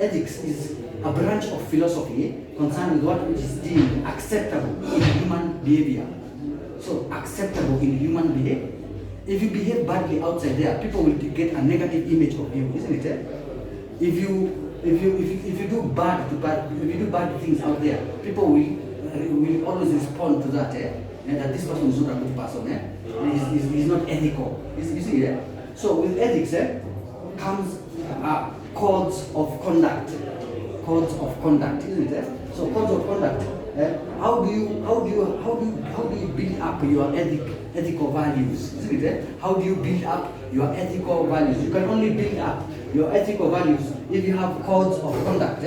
ethics is a branch of philosophy concerned with what is deemed acceptable in human behavior. So acceptable in human behavior. If you behave badly outside there, people will get a negative image of you, isn't it? If you do bad things out there, people will always respond to that. And that this person is not a good person. He's not ethical. You see, So with ethics comes codes of conduct. Codes of conduct, isn't it? So codes of conduct. How do you build up your ethical values? Isn't it? How do you build up your ethical values? You can only build up your ethical values if you have codes of conduct.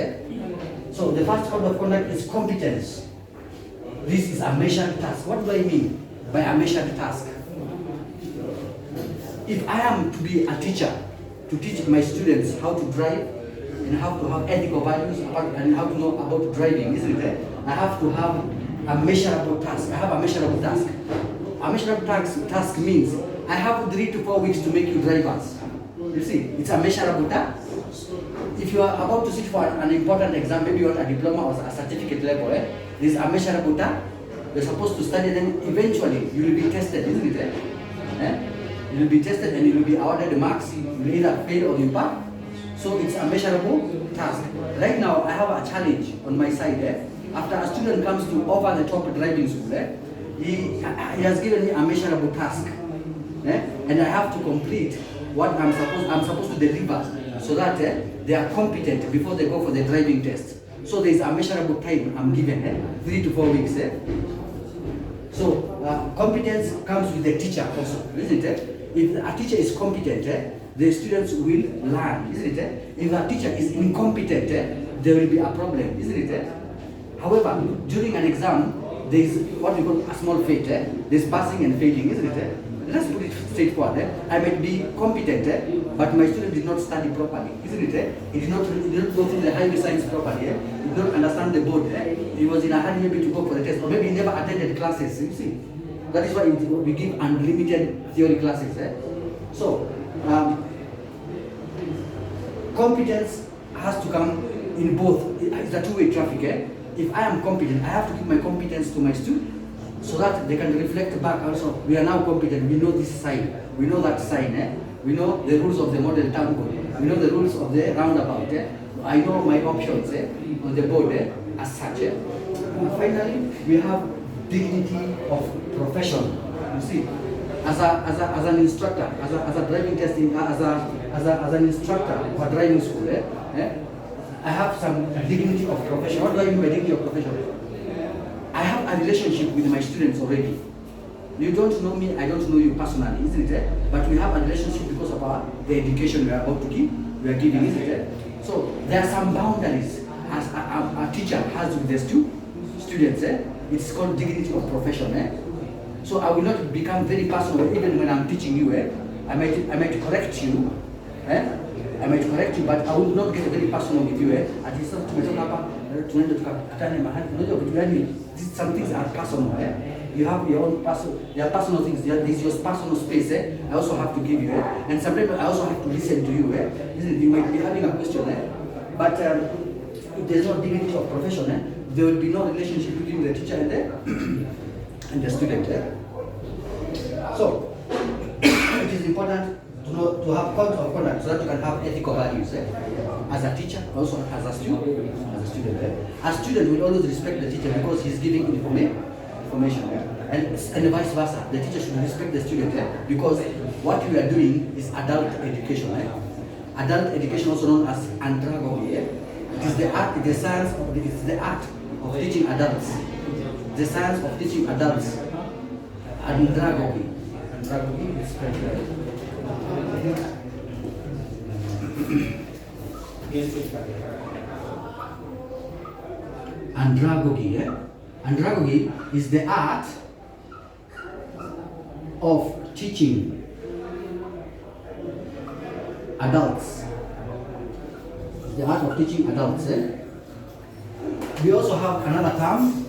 So the first code of conduct is competence. This is a measured task. What do I mean by a measured task? If I am to be a teacher, to teach my students how to drive and how to have ethical values and how to know about driving, isn't it? I have to have a measurable task. I have a measurable task. A measurable task means I have 3 to 4 weeks to make you drivers. You see, it's a measurable task. If you are about to sit for an important exam, maybe you want a diploma or a certificate level, this is a measurable task. You're supposed to study, then eventually you will be tested, isn't it? You will be tested and you will be awarded the marks. You will either fail or you pass. So it's a measurable task. Right now, I have a challenge on my side. After a student comes to over the top driving school, he has given me a measurable task, and I have to complete what I'm supposed to deliver, so that they are competent before they go for the driving test. So there is a measurable time I'm given, 3 to 4 weeks. So competence comes with the teacher also, isn't it? If a teacher is competent, the students will learn, isn't it? If a teacher is incompetent, there will be a problem, isn't it? However, during an exam, there is what we call a small fate. There's passing and failing, isn't it? Let's put it straightforward. I might be competent, but my student did not study properly, isn't it? He did not go through the highway science properly. He did not understand the board. He was in a hurry maybe to go for the test, or maybe he never attended classes. You see, that is why we give unlimited theory classes. So, competence has to come in both. It's a two-way traffic. If I am competent, I have to give my competence to my student so that they can reflect back also. We are now competent. We know this sign. We know that sign. We know the rules of the model town code. We know the rules of the roundabout. I know my options on the board as such. And finally, we have dignity of profession. You see, as an instructor, as a driving testing, as an instructor for driving school, I have some dignity of profession. What do I mean by dignity of profession? I have a relationship with my students already. You don't know me, I don't know you personally, isn't it? But we have a relationship because of the education we are about to give, we are giving, isn't it? So there are some boundaries as a teacher has with the students. It's called dignity of profession. So I will not become very personal even when I'm teaching you. I might correct you. I might correct you, but I will not get very personal with you. At least some things are personal. You have your own personal things. There's your personal space. I also have to give you. And sometimes I also have to listen to you. You might be having a question. But if there's no dignity of profession, there will be no relationship between the teacher and the student. So it is important to have codes of conduct so that you can have ethical values as a teacher, also as a student. A student will always respect the teacher because he's giving information, and vice versa. The teacher should respect the student because what we are doing is adult education. Adult education, also known as andragogy. It is the art, the science of it's the art of teaching adults. The science of teaching adults. Andragogy. Andragogy is Andragogy. Andragogy is the art of teaching adults. The art of teaching adults. We also have another term